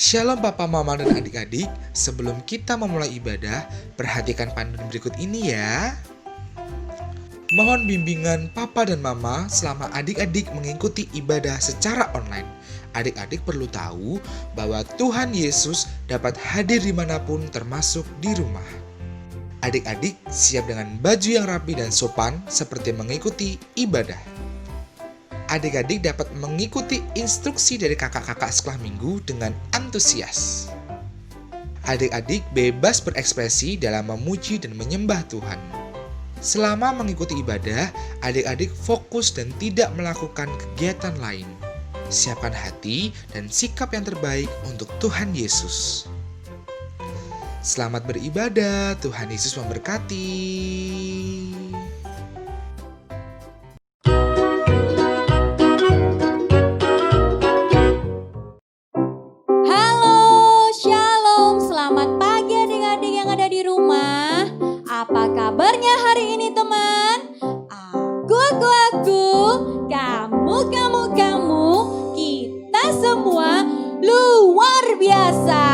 Shalom Papa, Mama, dan adik-adik. Sebelum kita memulai ibadah, perhatikan panduan berikut ini ya. Mohon bimbingan Papa dan Mama selama adik-adik mengikuti ibadah secara online. Adik-adik perlu tahu bahwa Tuhan Yesus dapat hadir dimanapun termasuk di rumah. Adik-adik siap dengan baju yang rapi dan sopan seperti mengikuti ibadah. Adik-adik dapat mengikuti instruksi dari kakak-kakak sekolah minggu dengan antusias. Adik-adik bebas berekspresi dalam memuji dan menyembah Tuhan. Selama mengikuti ibadah, adik-adik fokus dan tidak melakukan kegiatan lain. Siapkan hati dan sikap yang terbaik untuk Tuhan Yesus. Selamat beribadah, Tuhan Yesus memberkati. Apa kabarnya hari ini teman? Aku, kamu, kita semua luar biasa.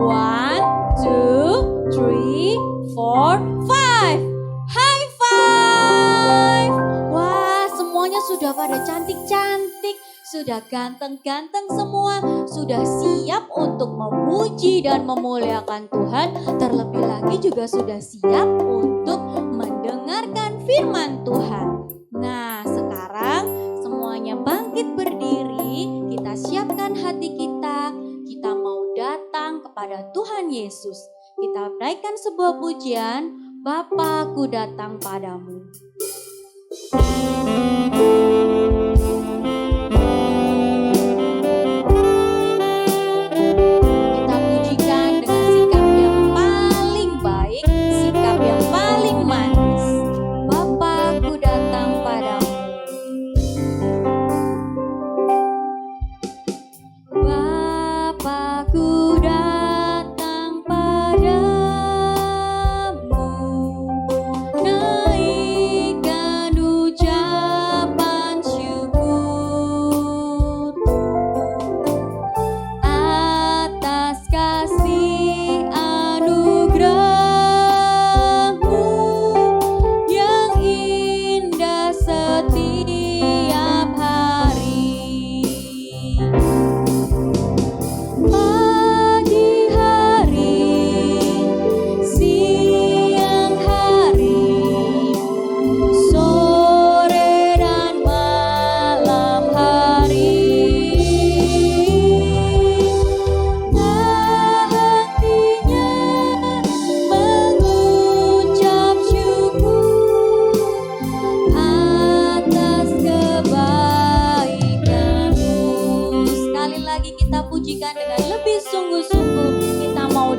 1, 2, 3, 4, 5. High five. Wah, semuanya sudah pada cantik-cantik, sudah ganteng-ganteng semua, sudah siap untuk memuji dan memuliakan Tuhan. Terlebih lagi juga sudah siap untuk mendengarkan firman Tuhan. Nah, sekarang semuanya bangkit berdiri, kita siapkan hati kita. Kita mau datang kepada Tuhan Yesus. Kita naikkan sebuah pujian, Bapa-Ku datang padamu.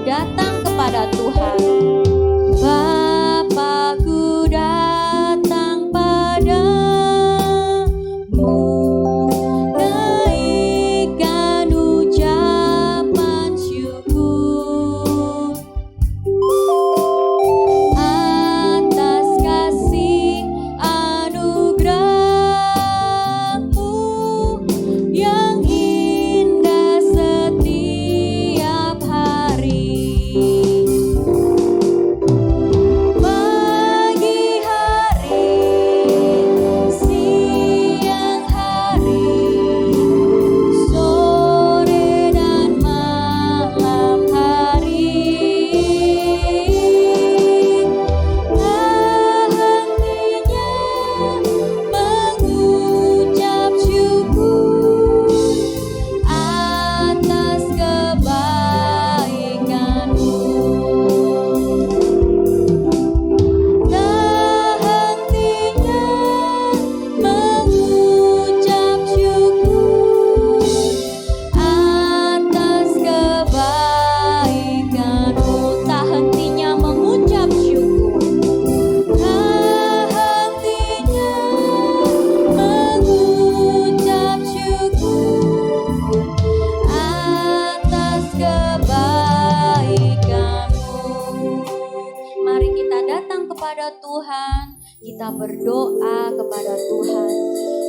Datang kepada Tuhan. Bapa-Ku datang padamu, naikkan ucapan syukur atas kasih anugerah-Mu yang indah setiap hari. Kita berdoa kepada Tuhan.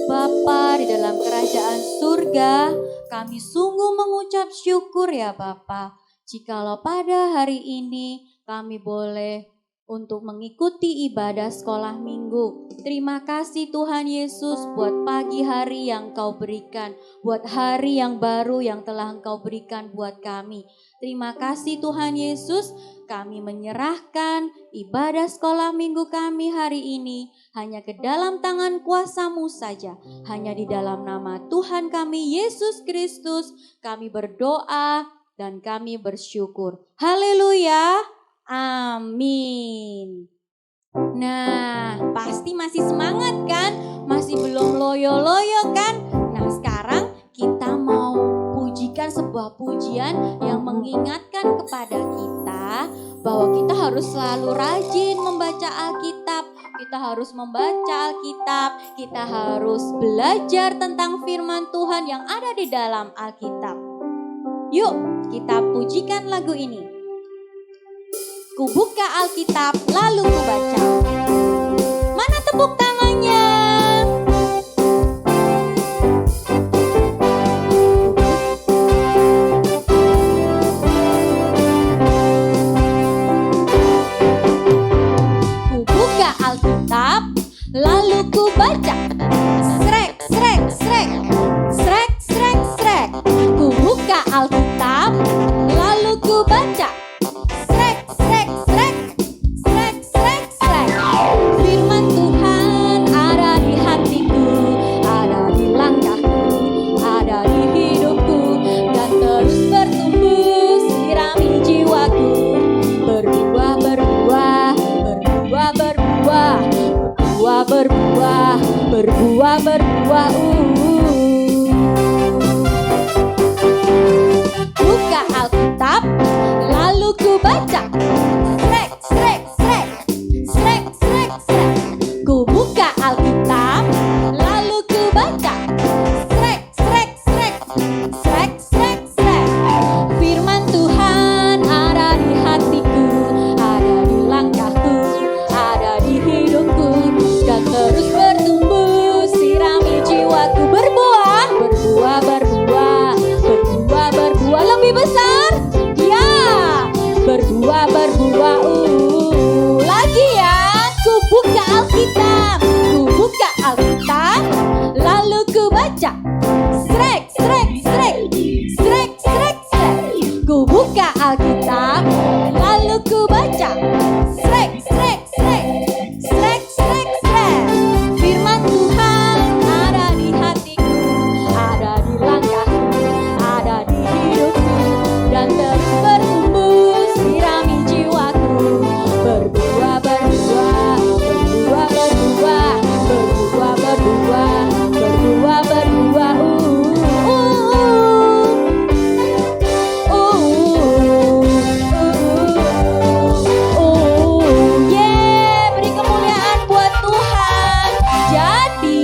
Bapa di dalam kerajaan surga, Kami sungguh mengucap syukur ya Bapa. Jikalau pada hari ini kami boleh untuk mengikuti ibadah sekolah minggu. Terima kasih Tuhan Yesus buat pagi hari yang Kau berikan, buat hari yang baru yang telah Engkau berikan buat kami. Terima kasih Tuhan Yesus, kami menyerahkan ibadah sekolah minggu kami hari ini hanya ke dalam tangan kuasa-Mu saja. Hanya di dalam nama Tuhan kami Yesus Kristus kami berdoa dan kami bersyukur. Haleluya. Amin. Nah, pasti masih semangat kan? Masih belum loyo-loyo kan? Nah, sekarang kita mau pujikan sebuah pujian yang mengingatkan kepada kita bahwa kita harus selalu rajin membaca Alkitab. Kita harus membaca Alkitab. Kita harus belajar tentang firman Tuhan yang ada di dalam Alkitab. Yuk, kita pujikan lagu ini. Ku buka Alkitab lalu ku baca. Mana tepuk tangannya? Ku buka Alkitab lalu ku baca. Srek, srek, srek. Srek, srek, srek. Ku buka Alkitab lalu ku baca. Berbuah. Buka Alkitab lalu ku baca. Srek, srek, srek. Srek, srek, srek. Ku buka Alkitab lalu ku baca. Srek, srek, srek. Srek, srek, srek. Firman Tuhan ada di hatiku, ada di langkahku, ada di hidupku, dan terus bertumbuh, sirami jiwaku. Berbuah lebih besar. Ya, berbuah. Lagi ya, ku buka Alkitab, lalu ku baca. Srek, srek, srek. Srek, srek, srek. Ku buka Alkitab, lalu ku baca. Srek, srek, srek. Srek, srek, srek. Firman Tuhan ada di hatiku, ada di langkahku, ada di hidupku, dan terus bertumbuh, sirami jiwaku. Berbuah. Beri kemuliaan buat Tuhan. Jadi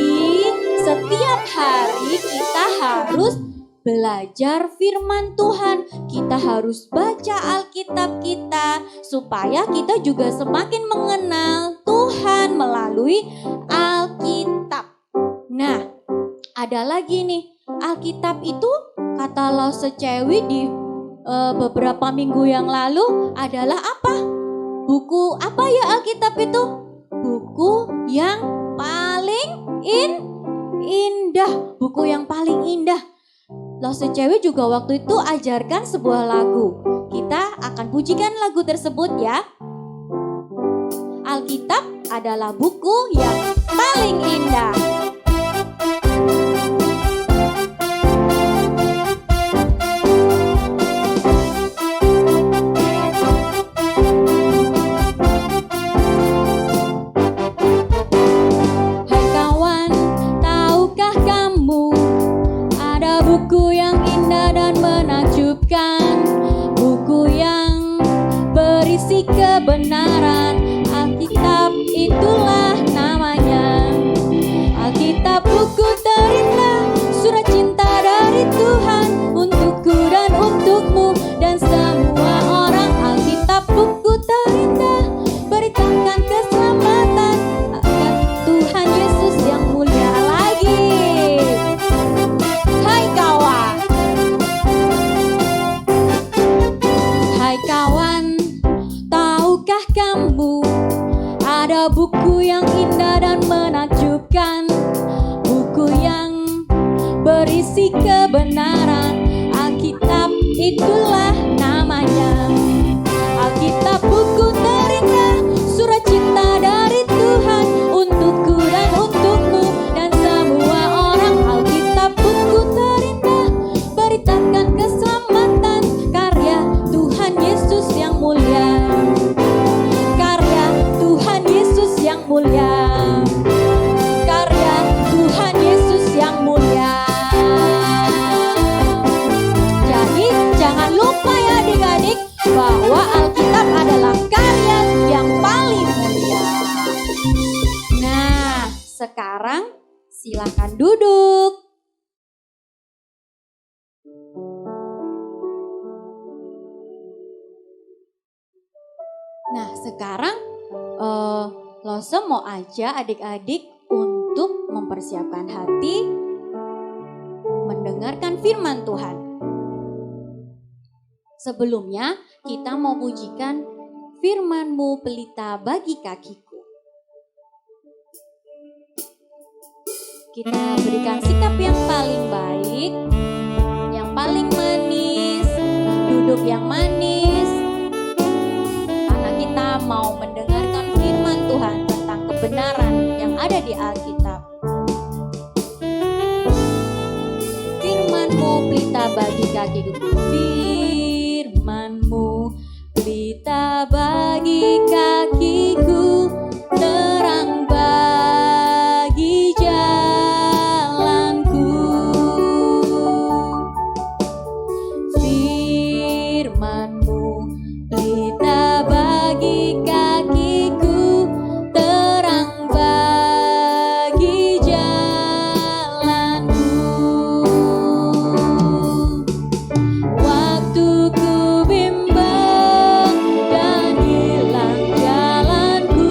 setiap hari kita harus belajar firman Tuhan. Kita harus baca Alkitab kita supaya kita juga semakin mengenal Tuhan melalui Alkitab. Nah, ada lagi nih. Alkitab itu kata Lause Cewi di beberapa minggu yang lalu adalah apa? Buku apa ya Alkitab itu? Buku yang paling indah. Buku yang paling indah. Lause Cewi juga waktu itu ajarkan sebuah lagu. Kita akan pujikan lagu tersebut ya. Alkitab adalah buku yang paling indah. Hai kawan, tahukah kamu ada buku yang indah dan menakjubkan, buku yang berisi kebenaran. Alkitab itulah namanya. Alkitab yang indah dan menakjubkan, buku yang berisi kebenaran. Alkitab itulah namanya. Alkitab buku terindah, surat cinta dari Tuhan untukku dan untukmu dan semua orang. Alkitab buku terindah, beritakan keselamatan, karya Tuhan Yesus yang mulia. Karya Tuhan Yesus yang mulia. Karya Tuhan Yesus yang mulia. Jadi jangan lupa ya adik-adik, bahwa Alkitab adalah karya yang paling mulia. Nah, sekarang silakan duduk. Nah, sekarang Lose mau aja adik-adik untuk mempersiapkan hati mendengarkan firman Tuhan. Sebelumnya, kita mau pujikan firman-Mu pelita bagi kakiku. Kita berikan sikap yang paling baik, yang paling manis, duduk yang manis, karena kita mau mendengarkan firman Tuhan tentang kebenaran yang ada di Alkitab. Firman-Mu pelita bagi kakiku. Firman-Mu pelita bagi kakiku, terang bagi jalanku. Firman-Mu pelita bagi kakiku, terang bagi jalanku. Waktu ku bimbang dan hilang jalanku,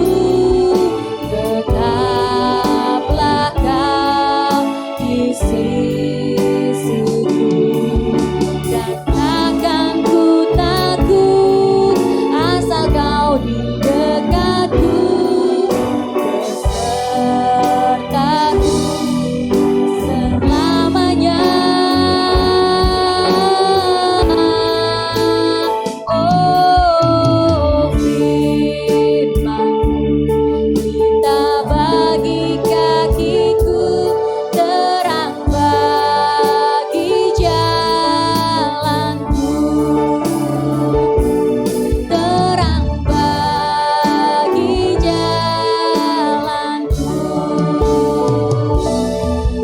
tetaplah Kau di sisiku, dan takkan ku takut asal Kau di dekatku, besertaku selamanya. Oh, firman-Mu pelita bagi kakiku, terang bagi jalanku. Terang bagi jalanku.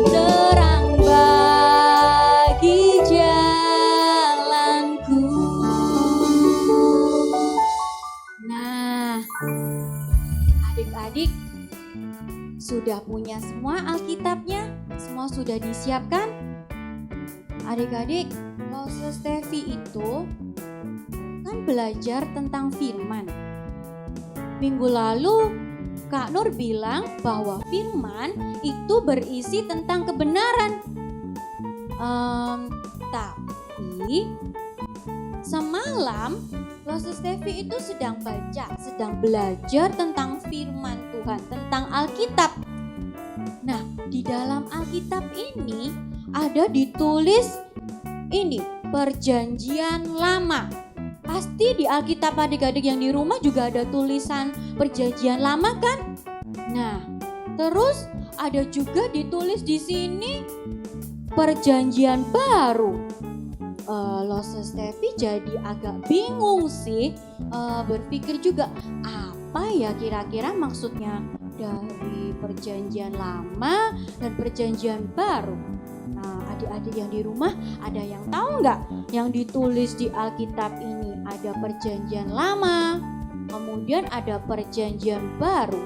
Terang bagi jalanku. Nah, adik-adik sudah punya semua Alkitabnya? Semua sudah disiapkan? Adik-adik, Lose Stevi itu kan belajar tentang firman. Minggu lalu Kak Nur bilang bahwa firman itu berisi tentang kebenaran. Tapi semalam Lose Stevi itu sedang baca, sedang belajar tentang firman Tuhan, tentang Alkitab. Nah, di dalam Alkitab ini ada ditulis ini, Perjanjian Lama. Pasti di Alkitab adik-adik yang di rumah juga ada tulisan Perjanjian Lama kan? Nah, terus ada juga ditulis di sini Perjanjian Baru. Lose Stevi jadi agak bingung sih, berpikir juga apa ya kira-kira maksudnya dari Perjanjian Lama dan Perjanjian Baru. Nah, adik-adik yang di rumah ada yang tahu nggak yang ditulis di Alkitab ini? Ada Perjanjian Lama, kemudian ada Perjanjian Baru.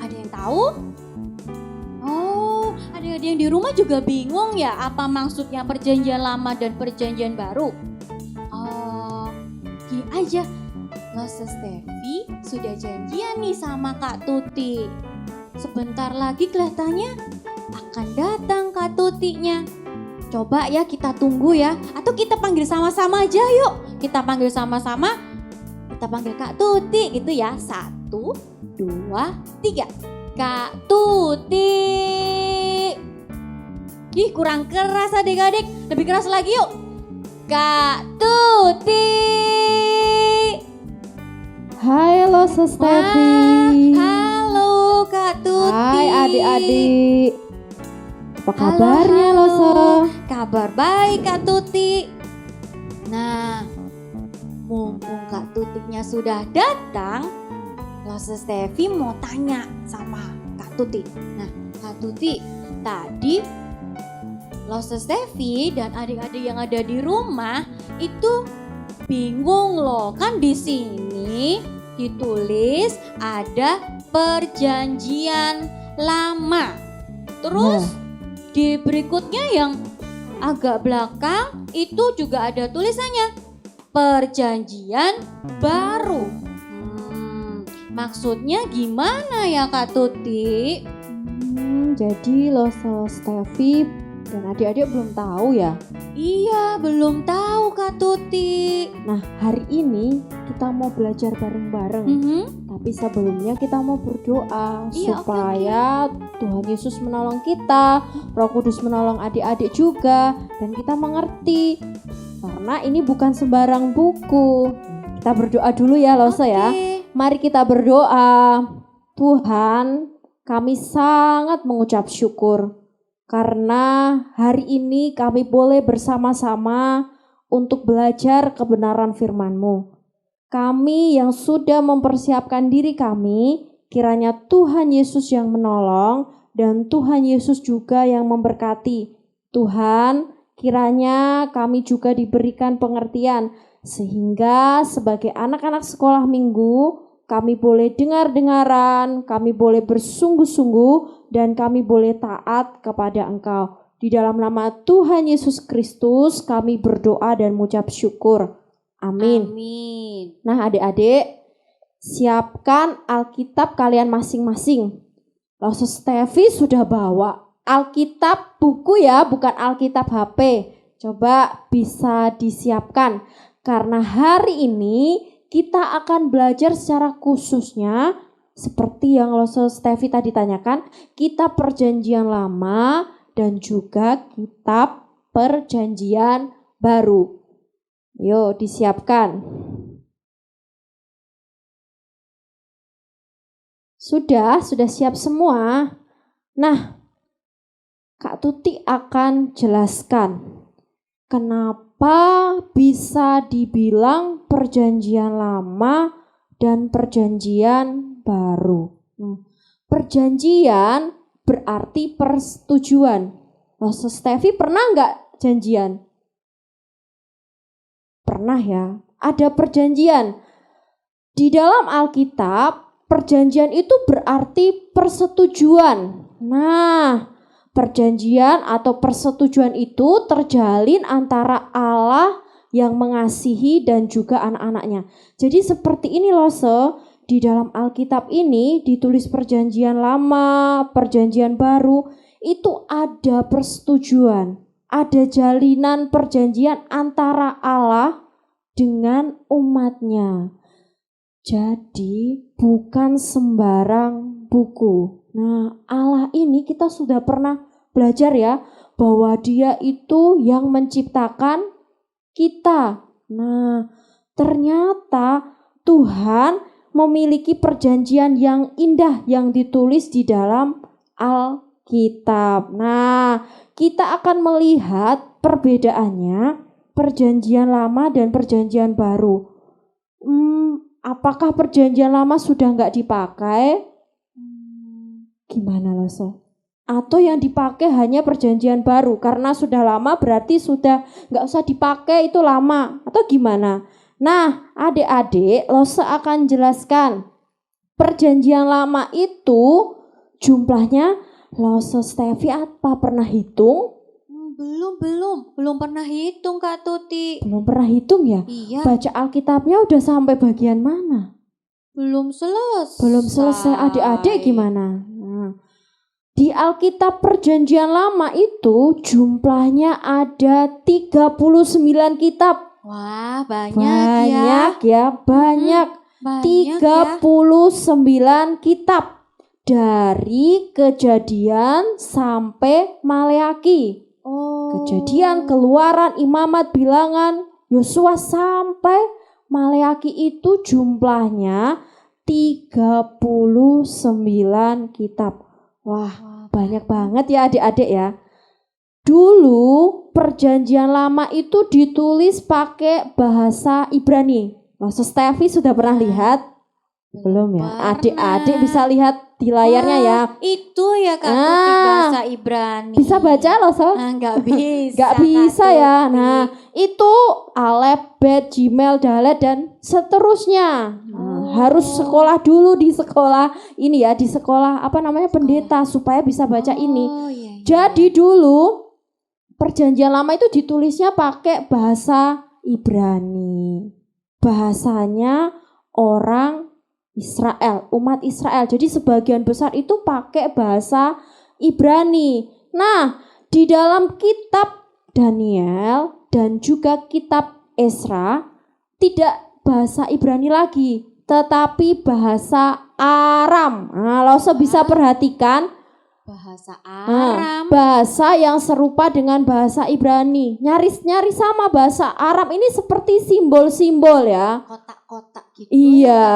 Ada yang tahu? Oh, adik-adik yang di rumah juga bingung ya apa maksudnya Perjanjian Lama dan Perjanjian Baru? Oh, gini aja, Lose Stevi sudah janjian nih sama Kak Tuti. Sebentar lagi kelihatannya akan datang Kak Tutinya. Coba ya kita tunggu ya, atau kita panggil sama-sama aja yuk. Kita panggil sama-sama, kita panggil Kak Tuti gitu ya. 1, 3. Kak Tuti. Ih, kurang keras adik-adik. Lebih keras lagi yuk. Kak Tuti. Hai lo Stefi. Halo Kak Tuti. Hai adik-adik. Apa kabarnya Halo, lo So? Kabar baik Kak Tuti. Nah, mumpung Kak Tutinya sudah datang, Lose Stefi mau tanya sama Kak Tuti. Nah, Kak Tuti, tadi Lose Stefi dan adik-adik yang ada di rumah itu bingung loh, kan di sini ditulis ada perjanjian lama. Terus di berikutnya yang agak belakang itu juga ada tulisannya perjanjian baru. Maksudnya gimana ya Kak Tuti? Jadi lo Stefi dan adik-adik belum tahu ya? Iya, belum tahu Kak Tuti. Nah, hari ini kita mau belajar bareng-bareng. Tapi sebelumnya kita mau berdoa Iya, supaya Tuhan Yesus menolong kita, Roh Kudus menolong adik-adik juga, dan kita mengerti. Karena ini bukan sembarang buku. Kita berdoa dulu ya Lose ya. Mari kita berdoa. Tuhan, kami sangat mengucap syukur karena hari ini kami boleh bersama-sama untuk belajar kebenaran firman-Mu. Kami yang sudah mempersiapkan diri kami, kiranya Tuhan Yesus yang menolong dan Tuhan Yesus juga yang memberkati. Tuhan, kiranya kami juga diberikan pengertian sehingga sebagai anak-anak sekolah minggu kami boleh dengar-dengaran, kami boleh bersungguh-sungguh, dan kami boleh taat kepada Engkau. Di dalam nama Tuhan Yesus Kristus kami berdoa dan mengucap syukur. Amin. Amin. Nah adik-adik, siapkan Alkitab kalian masing-masing. Lose Stefi sudah bawa Alkitab buku ya, bukan Alkitab HP. Coba bisa disiapkan. Karena hari ini kita akan belajar secara khususnya seperti yang Lose Stefi tadi tanyakan, kitab perjanjian lama dan juga kitab perjanjian baru. Yuk disiapkan. Sudah siap semua. Nah, Kak Tuti akan jelaskan kenapa bisa dibilang perjanjian lama dan perjanjian baru. Perjanjian berarti persetujuan. Lose Stefi pernah nggak janjian? Pernah ya. Ada perjanjian. Di dalam Alkitab, perjanjian itu berarti persetujuan. Nah, perjanjian atau persetujuan itu terjalin antara Allah yang mengasihi dan juga anak-anaknya. Jadi seperti ini Lose, di dalam Alkitab ini ditulis perjanjian lama, perjanjian baru, itu ada persetujuan, ada jalinan perjanjian antara Allah dengan umatnya. Jadi bukan sembarang buku. Nah, Allah ini kita sudah pernah belajar ya, bahwa Dia itu yang menciptakan kita. Nah, ternyata Tuhan memiliki perjanjian yang indah yang ditulis di dalam Alkitab. Nah, kita akan melihat perbedaannya perjanjian lama dan perjanjian baru. Apakah perjanjian lama sudah nggak dipakai? Gimana Lose? Atau yang dipakai hanya perjanjian baru karena sudah lama berarti sudah nggak usah dipakai, itu lama atau gimana? Nah adik-adik, Lose akan jelaskan perjanjian lama itu jumlahnya. Lose Stefi apa pernah hitung? Belum pernah hitung Kak Tuti. Belum pernah hitung ya? Iya. Baca Alkitabnya udah sampai bagian mana? Belum selesai. Belum selesai. Adik-adik gimana? Nah, di Alkitab perjanjian lama itu jumlahnya ada 39 kitab. Wah, banyak Banyak ya. Banyak. Banyak 39 kitab. Dari Kejadian sampai Maleaki. Oh. Kejadian, Keluaran, Imamat, Bilangan, Yosua sampai Maleaki itu jumlahnya 39 kitab. Wah, banyak banget ya adik-adik ya. Dulu perjanjian lama itu ditulis pakai bahasa Ibrani. Maksud Steffi sudah pernah lihat? Belum ya? Adik-adik bisa lihat di layarnya ya. Itu ya Kak Tuti, bahasa Ibrani. Bisa baca loh, So? Nggak bisa. Gak bisa Kak ya. Tuti. Nah, itu Alef, Bet, Jimel, Dalet dan seterusnya. Nah, harus sekolah dulu di sekolah ini ya, di sekolah apa namanya pendeta supaya bisa baca ini. Oh, iya, iya. Jadi dulu perjanjian lama itu ditulisnya pakai bahasa Ibrani. Bahasanya orang Israel, umat Israel. Jadi sebagian besar itu pakai bahasa Ibrani. Nah, di dalam kitab Daniel dan juga kitab Esra tidak bahasa Ibrani lagi, tetapi bahasa Aram. Nah, lo bisa perhatikan Bahasa Aram. bahasa yang serupa dengan bahasa Ibrani. Nyaris-nyaris sama bahasa Aram ini seperti simbol-simbol ya. Kotak-kotak gitu. Iya. Ya,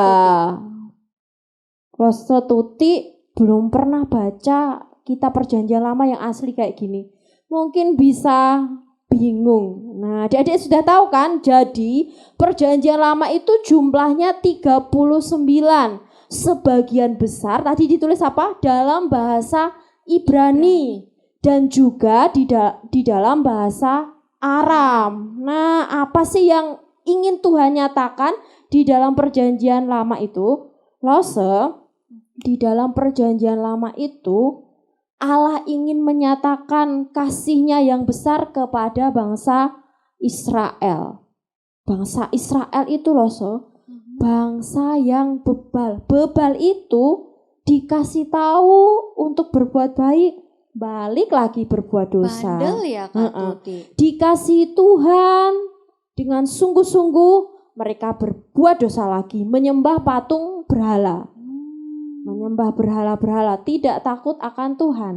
Kak Rosto Tuti belum pernah baca kitab perjanjian lama yang asli kayak gini. Mungkin bisa bingung. Nah, adik-adik sudah tahu kan? Jadi perjanjian lama itu jumlahnya 39. Sebagian besar tadi ditulis apa? Dalam bahasa Ibrani dan juga di dalam bahasa Aram. Nah, apa sih yang ingin Tuhan nyatakan di dalam perjanjian lama itu? Lose, di dalam perjanjian lama itu Allah ingin menyatakan kasih-Nya yang besar kepada bangsa Israel. Bangsa Israel itu lose, bangsa yang bebal. Bebal itu dikasih tahu untuk berbuat baik, balik lagi berbuat dosa. Bandel ya Kak Tuti. Dikasih Tuhan dengan sungguh-sungguh, mereka berbuat dosa lagi, menyembah patung berhala. Menyembah berhala-berhala, tidak takut akan Tuhan.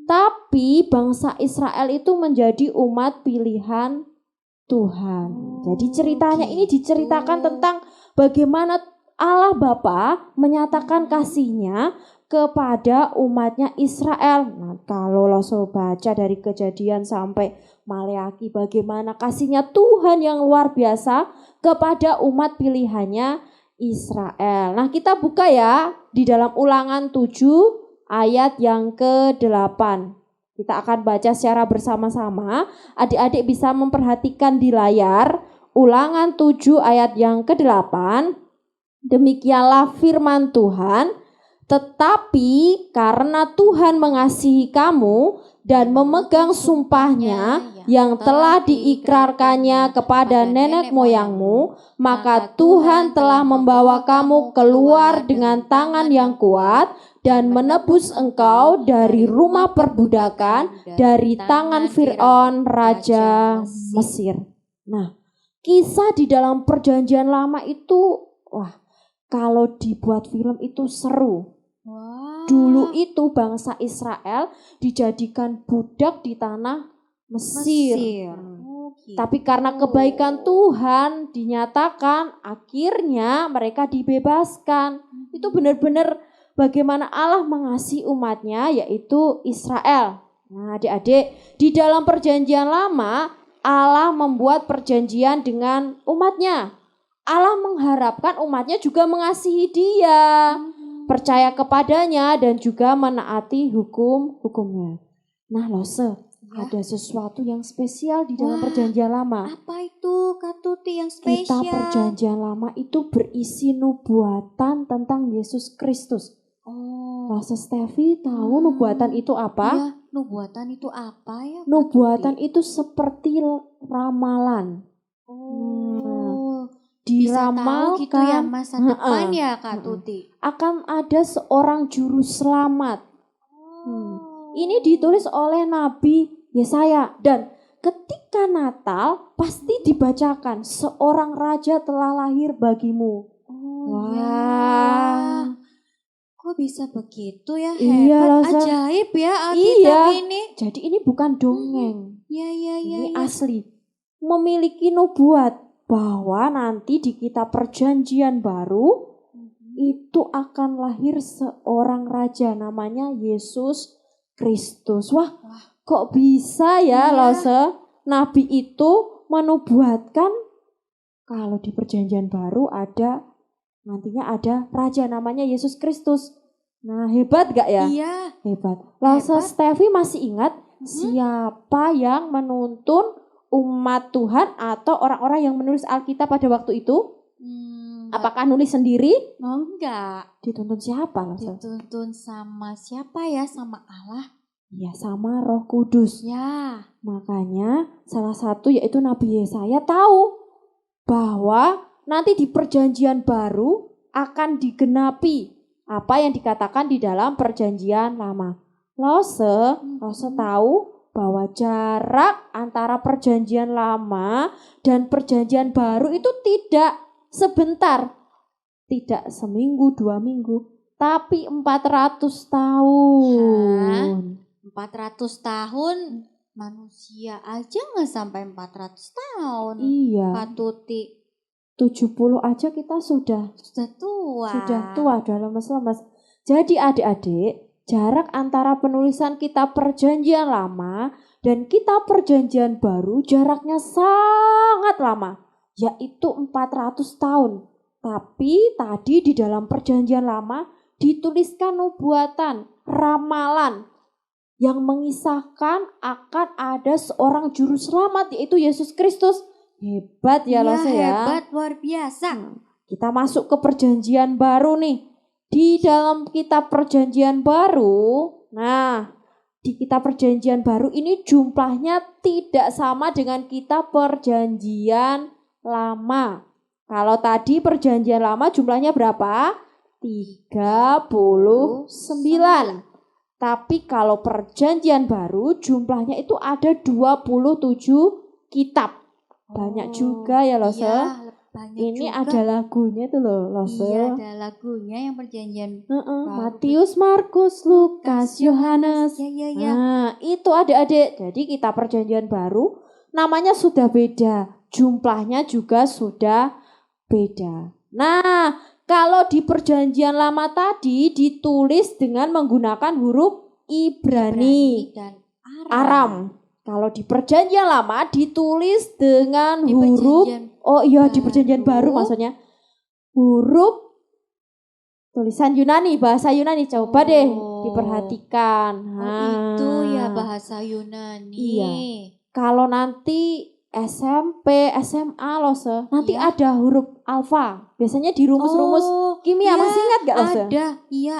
Tapi bangsa Israel itu menjadi umat pilihan Tuhan. Jadi ceritanya ini diceritakan tentang bagaimana Allah Bapa menyatakan kasih-Nya kepada umatnya Israel. Nah, kalau lo baca dari Kejadian sampai Maleaki, bagaimana kasih-Nya Tuhan yang luar biasa kepada umat pilihannya Israel. Nah, kita buka ya di dalam Ulangan 7 ayat yang ke-8. Kita akan baca secara bersama-sama. Adik-adik bisa memperhatikan di layar Ulangan 7 ayat yang ke-8. Demikianlah firman Tuhan, tetapi karena Tuhan mengasihi kamu dan memegang sumpahnya yang telah diikrarkannya kepada nenek moyangmu, maka Tuhan telah membawa kamu keluar dengan tangan yang kuat dan menebus engkau dari rumah perbudakan, dari tangan Fir'aun, raja Mesir. Nah, kisah di dalam perjanjian lama itu, wah, kalau dibuat film itu seru. Dulu itu bangsa Israel dijadikan budak di tanah Mesir. Tapi karena kebaikan Tuhan dinyatakan, akhirnya mereka dibebaskan. Itu benar-benar bagaimana Allah mengasihi umatnya, yaitu Israel. Nah, adik-adik, di dalam perjanjian lama Allah membuat perjanjian dengan umatnya. Allah mengharapkan umatnya juga mengasihi Dia, percaya kepadanya dan juga menaati hukum-hukumnya. Nah, ada sesuatu yang spesial di dalam perjanjian lama. Apa itu Kak Tuti yang spesial? Kitab perjanjian lama itu berisi nubuatan tentang Yesus Kristus. Lose Steffi tahu nubuatan itu apa? Ya, nubuatan itu apa ya Kak Nubuatan Tuti? itu seperti ramalan. Bisa tahu gitu ya Diramalkan masa depan ya Kak Tuti. akan ada seorang juru selamat. Ini ditulis oleh Nabi Yesaya, dan ketika Natal pasti dibacakan, seorang raja telah lahir bagimu. Wah. Kok bisa begitu ya? Iya, Hebat, Lasa. ajaib ya Alkitab Iya. ini. Jadi ini bukan dongeng. Ya, ya, ya, Ini ya. asli. Memiliki nubuat bahwa nanti di kitab perjanjian baru itu akan lahir seorang raja namanya Yesus Kristus. Wah, kok bisa ya, Iya. Lose? Nabi itu menubuatkan kalau di perjanjian baru nantinya ada raja namanya Yesus Kristus. Nah, hebat gak ya? Iya. Hebat. Lose Hebat. Steffi masih ingat siapa yang menuntun umat Tuhan atau orang-orang yang menulis Alkitab pada waktu itu? Apakah nulis sendiri? Enggak. Dituntun siapa, Lose? Dituntun sama siapa ya? Sama Allah. Ya, sama Roh Kudus. Ya. Makanya salah satu yaitu Nabi Yesaya tahu bahwa nanti di perjanjian baru akan digenapi apa yang dikatakan di dalam perjanjian lama. Lose tahu bahwa jarak antara perjanjian lama dan perjanjian baru itu tidak sebentar. Tidak seminggu, 2 minggu, tapi 400 tahun. 400 tahun manusia aja nggak sampai 400 tahun. Iya. Pak Tuti 70 aja kita sudah tua. Udah lemes-lemes. Jadi adik-adik, jarak antara penulisan kitab perjanjian lama dan kitab perjanjian baru jaraknya sangat lama, yaitu 400 tahun. Tapi tadi di dalam perjanjian lama dituliskan nubuatan, ramalan yang mengisahkan akan ada seorang juru selamat yaitu Yesus Kristus. Hebat ya, Lose ya. Hebat, luar biasa. Kita masuk ke perjanjian baru nih. Di dalam kitab perjanjian baru, di kitab perjanjian baru ini jumlahnya tidak sama dengan kitab perjanjian lama. Kalau tadi perjanjian lama jumlahnya berapa? 39. Tapi kalau perjanjian baru jumlahnya itu ada 27 kitab. Banyak juga ya, Lose. Iya, banyak Ini juga. ada lagunya tuh loh, Lose. Iya, ada lagunya yang perjanjian baru. Matius, Markus, Lukas, Yohanes. Ya. Nah, itu adik-adik. Jadi kita perjanjian baru namanya sudah beda. Jumlahnya juga sudah beda. Nah, kalau di perjanjian lama tadi ditulis dengan menggunakan huruf Ibrani, dan Aram. Kalau di perjanjian lama ditulis dengan Di huruf perjanjian di perjanjian baru maksudnya huruf tulisan Yunani, bahasa Yunani. Coba deh diperhatikan. Itu ya bahasa Yunani. Iya. Kalau nanti SMP, SMA Lose, nanti Iya. ada huruf alfa. Biasanya di rumus-rumus kimia, masih ingat gak Lose?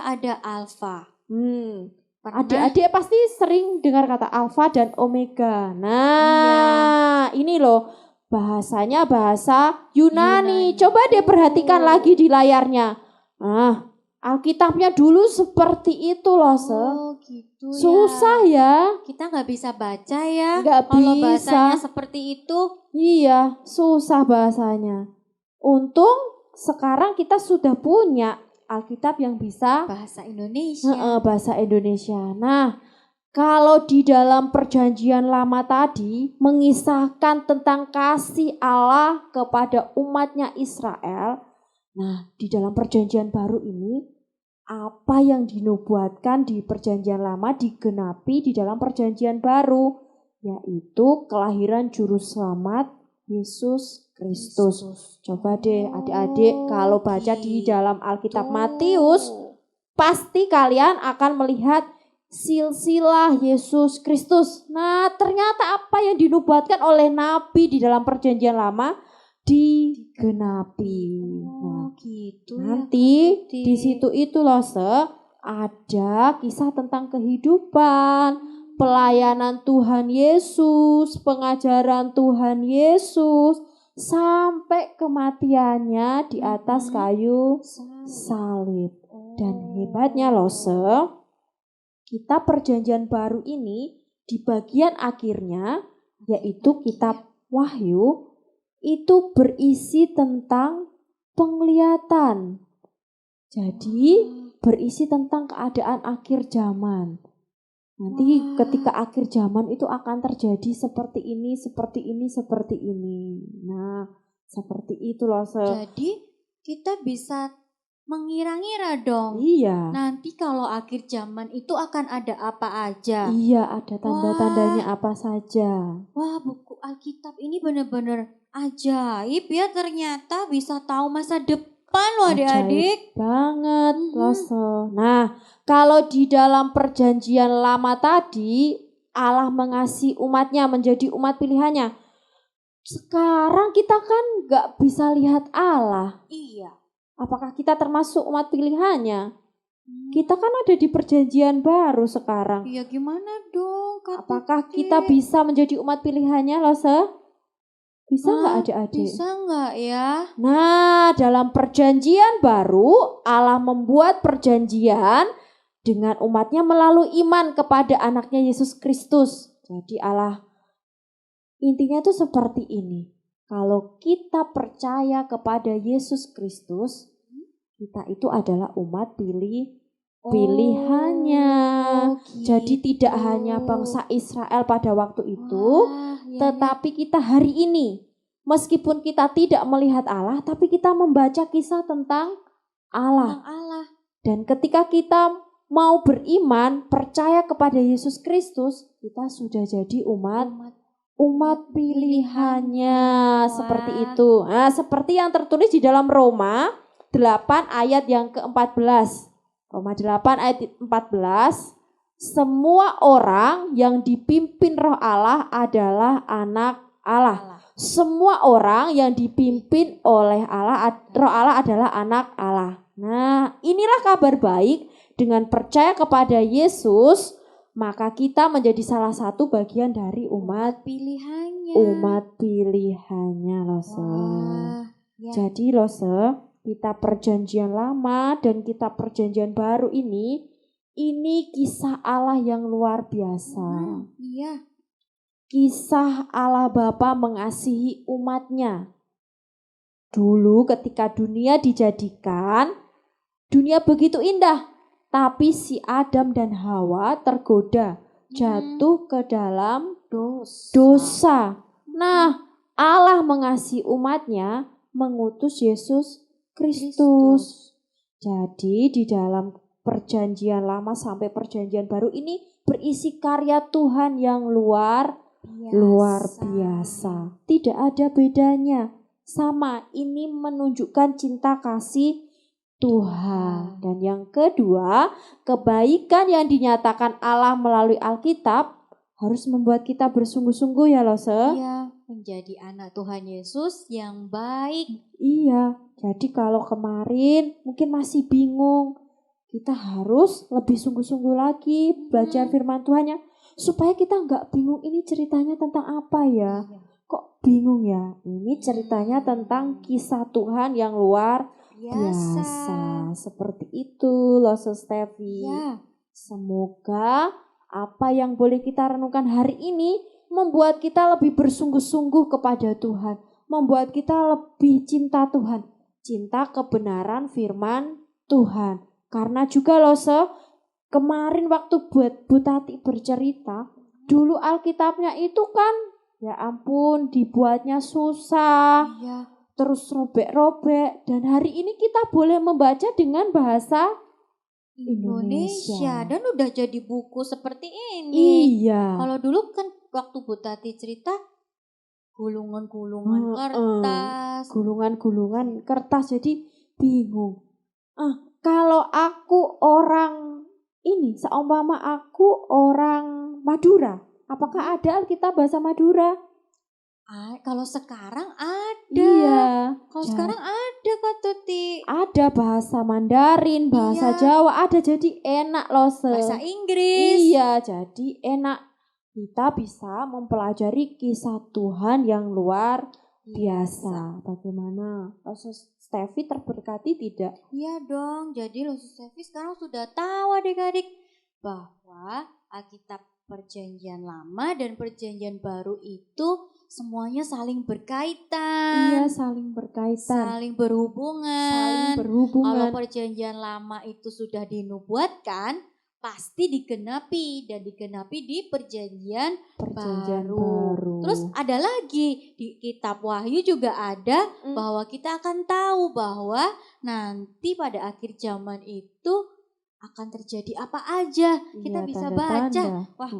Ada alfa. Pernah. Adik-adik pasti sering dengar kata alfa dan omega. Nah, ini loh bahasanya bahasa Yunani. Coba deh perhatikan lagi di layarnya. Nah, Alkitabnya dulu seperti itu loh, Gitu ya. Susah ya. Kita nggak bisa baca ya. Nggak Kalau bisa. bahasanya seperti itu. Iya, susah bahasanya. Untung sekarang kita sudah punya Alkitab yang bisa Bahasa Indonesia. bahasa Indonesia. Nah, kalau di dalam perjanjian lama tadi mengisahkan tentang kasih Allah kepada umatnya Israel. Nah, di dalam perjanjian baru ini apa yang dinubuatkan di perjanjian lama digenapi di dalam perjanjian baru, yaitu kelahiran juru selamat Yesus Kristus. Coba deh adik-adik kalau baca di dalam Alkitab Matius, pasti kalian akan melihat silsilah Yesus Kristus. Nah, ternyata apa yang dinubuatkan oleh Nabi di dalam perjanjian lama digenapi. Nah, Gitu nanti ya. di situ itu loh ada kisah tentang kehidupan, pelayanan Tuhan Yesus, pengajaran Tuhan Yesus, sampai kematiannya di atas kayu salib. Dan hebatnya loh kita perjanjian baru ini di bagian akhirnya yaitu kitab Wahyu itu berisi tentang penglihatan. Jadi berisi tentang keadaan akhir zaman. Nanti ketika akhir zaman itu akan terjadi seperti ini, seperti ini, seperti ini. Nah, seperti itu loh. Jadi kita bisa mengira-ngira dong. Iya. Nanti kalau akhir zaman itu akan ada apa aja. Iya, ada tanda-tandanya apa saja. Wah, buku Alkitab ini benar-benar ajaib ya, ternyata bisa tahu masa depan loh adik-adik. Banget, Lose. Nah, kalau di dalam perjanjian lama tadi, Allah mengasihi umatnya menjadi umat pilihannya. Sekarang kita kan gak bisa lihat Allah. Iya. Apakah kita termasuk umat pilihannya? Kita kan ada di perjanjian baru sekarang. Iya, gimana dong? Apakah kita bisa menjadi umat pilihannya, Lose? Bisa nggak adik-adik? Bisa nggak ya? Nah, dalam perjanjian baru, Allah membuat perjanjian dengan umatnya melalui iman kepada anaknya Yesus Kristus. Jadi Allah, intinya tuh seperti ini. Kalau kita percaya kepada Yesus Kristus, kita itu adalah umat pilihannya. Gitu. Jadi tidak hanya bangsa Israel pada waktu itu, tetapi kita hari ini, meskipun kita tidak melihat Allah, tapi kita membaca kisah tentang Allah. Dan ketika kita mau beriman, percaya kepada Yesus Kristus, kita sudah jadi umat pilihannya. Seperti itu. Nah, seperti yang tertulis di dalam Roma 8 ayat yang ke-14. Roma 8 ayat 14. Semua orang yang dipimpin Roh Allah adalah anak Allah. Semua orang yang dipimpin oleh Allah, Roh Allah adalah anak Allah. Nah, inilah kabar baik. Dengan percaya kepada Yesus, maka kita menjadi salah satu bagian dari umat pilihannya, Lose. Jadi Lose, kita perjanjian lama dan kita perjanjian baru ini kisah Allah yang luar biasa. Kisah Allah Bapa mengasihi umatnya. Dulu ketika dunia dijadikan, dunia begitu indah. Tapi si Adam dan Hawa tergoda, jatuh ke dalam dosa. Nah, Allah mengasihi umatnya, mengutus Yesus Kristus. Jadi di dalam perjanjian lama sampai perjanjian baru ini berisi karya Tuhan yang luar biasa. Tidak ada bedanya. Sama, ini menunjukkan cinta kasih Tuhan. Dan yang kedua, kebaikan yang dinyatakan Allah melalui Alkitab harus membuat kita bersungguh-sungguh ya Lose. Iya, menjadi anak Tuhan Yesus yang baik. Iya, jadi kalau kemarin mungkin masih bingung, kita harus lebih sungguh-sungguh lagi belajar firman Tuhannya. Supaya kita nggak bingung ini ceritanya tentang apa ya. Kok bingung ya? Ini ceritanya tentang kisah Tuhan yang luar biasa. Seperti itu loh Stevi. Semoga apa yang boleh kita renungkan hari ini membuat kita lebih bersungguh-sungguh kepada Tuhan. Membuat kita lebih cinta Tuhan. Cinta kebenaran firman Tuhan. Karena juga loh kemarin waktu buat Bu Tati bercerita, dulu Alkitabnya itu kan ya ampun dibuatnya susah. Terus robek-robek, dan hari ini kita boleh membaca dengan bahasa Indonesia dan udah jadi buku seperti ini. Iya. Kalau dulu kan waktu Bu Tati cerita gulungan-gulungan kertas. Gulungan-gulungan kertas, jadi bingung. Kalau aku orang ini, seumpama aku orang Madura, apakah ada Alkitab bahasa Madura? Kalau sekarang ada. Iya. Kalau sekarang ada Kak Tuti. Ada bahasa Mandarin, bahasa Jawa, ada, jadi enak loh. Bahasa Inggris. Iya, jadi enak. Kita bisa mempelajari kisah Tuhan yang luar biasa. Bagaimana? Stevi terberkati tidak? Iya dong, jadi Stevi sekarang sudah tahu adik-adik bahwa Alkitab Perjanjian Lama dan Perjanjian Baru itu semuanya saling berkaitan. Iya, saling berkaitan, Saling berhubungan. saling berhubungan. Kalau perjanjian lama itu sudah dinubuatkan, pasti digenapi dan digenapi di perjanjian baru. Terus ada lagi di kitab Wahyu juga ada bahwa kita akan tahu bahwa nanti pada akhir zaman itu akan terjadi apa aja. Kita Iya, bisa tanda-tanda. baca. Wah,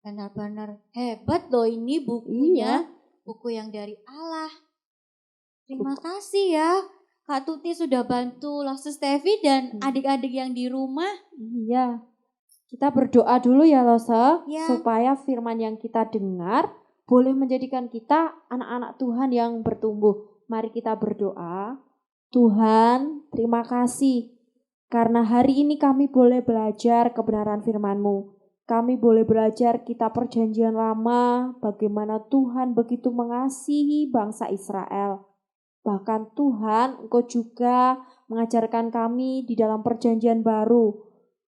benar-benar hebat loh ini bukunya. Buku yang dari Allah. Terima kasih ya Kak Tuti sudah bantu Lose Stevi dan adik-adik yang di rumah. Iya. Kita berdoa dulu ya Lose, Ya. supaya firman yang kita dengar boleh menjadikan kita anak-anak Tuhan yang bertumbuh. Mari kita berdoa. Tuhan, terima kasih karena hari ini kami boleh belajar kebenaran firman-Mu. Kami boleh belajar kitab perjanjian lama, bagaimana Tuhan begitu mengasihi bangsa Israel. Bahkan Tuhan, Engkau juga mengajarkan kami di dalam perjanjian baru.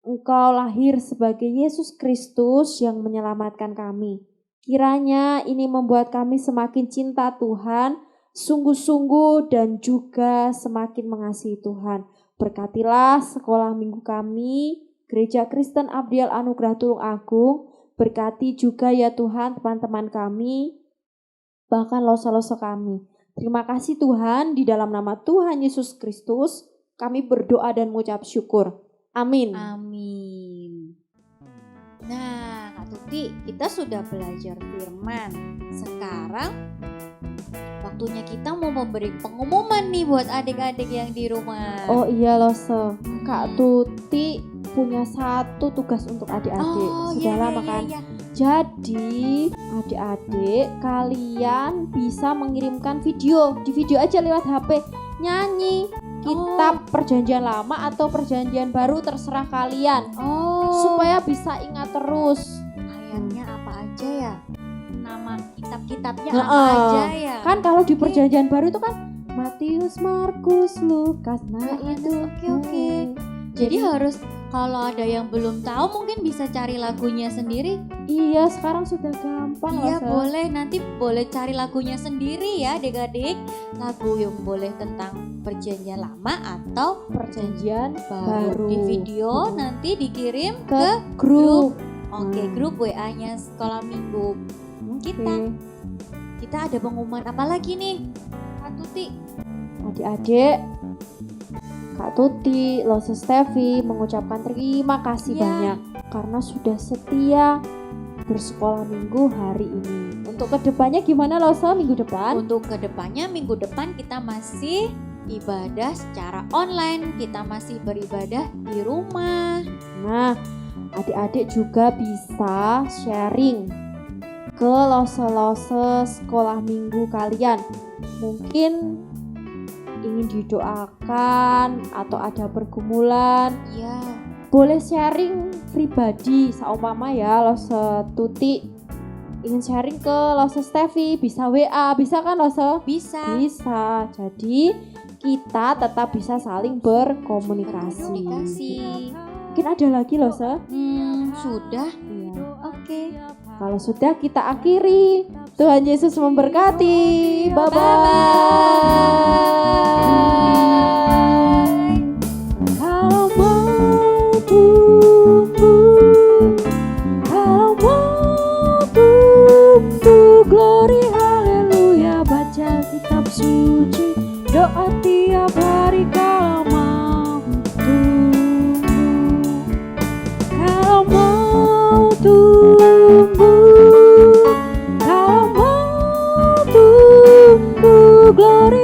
Engkau lahir sebagai Yesus Kristus yang menyelamatkan kami. Kiranya ini membuat kami semakin cinta Tuhan, sungguh-sungguh dan juga semakin mengasihi Tuhan. Berkatilah sekolah minggu kami, Gereja Kristen Abdiel Anugerah Tulung Agung. Berkati juga ya Tuhan teman-teman kami, bahkan lose-lose kami. Terima kasih Tuhan, di dalam nama Tuhan Yesus Kristus kami berdoa dan mengucap syukur. Amin. Amin. Nah, Kak Tuti, kita sudah belajar firman. Sekarang waktunya kita mau memberi pengumuman nih buat adik-adik yang di rumah. Oh iya Lose, Kak Tuti punya satu tugas untuk adik-adik. Sudah lama kan? Iya. Jadi adik-adik kalian bisa mengirimkan video. Di video aja lewat HP. Nyanyi kitab perjanjian lama atau perjanjian baru, terserah kalian. Supaya bisa ingat terus. Ayatnya apa aja ya? Nama kitab-kitabnya Heeh. apa aja ya? Kan kalau di perjanjian baru itu kan Matius, Markus, Lukas. Nah itu. Oke. Jadi harus kalau ada yang belum tahu mungkin bisa cari lagunya sendiri. Iya, sekarang sudah gampang Iya Lose. boleh, nanti boleh cari lagunya sendiri ya adik-adik. Lagu yang boleh tentang perjanjian lama atau Perjanjian baru. baru. Di video nanti dikirim Ke ke grup. Oke, grup WA-nya sekolah minggu. Oke. Kita ada pengumuman apa lagi nih? Kak Tuti. Adik-adik, Kak Tuti, Lose Stevi mengucapkan terima kasih Ya. banyak karena sudah setia bersekolah minggu hari ini. Untuk kedepannya gimana Lose minggu depan? Untuk kedepannya minggu depan kita masih ibadah secara online. Kita masih beribadah di rumah. Nah, adik-adik juga bisa sharing ke lose-lose sekolah minggu kalian. Mungkin ingin didoakan atau ada pergumulan, Iya. boleh sharing pribadi. Seumpama ya Lose Tuti ingin sharing ke Lose Stevi, bisa WA, bisa kan Lose? Bisa. Bisa. Jadi kita tetap bisa saling berkomunikasi. Komunikasi. Mungkin ada lagi Lose? Sudah. Iya. Oke. Kalau sudah kita akhiri. Tuhan Yesus memberkati. Bye-bye. Kalau mau tumbuh, kalau mau tumbuh, glory haleluya, baca kitab suci, doa tiap hari kalau mau tumbuh. Kalau mau tumbuh, kalau mau tumbuh, glory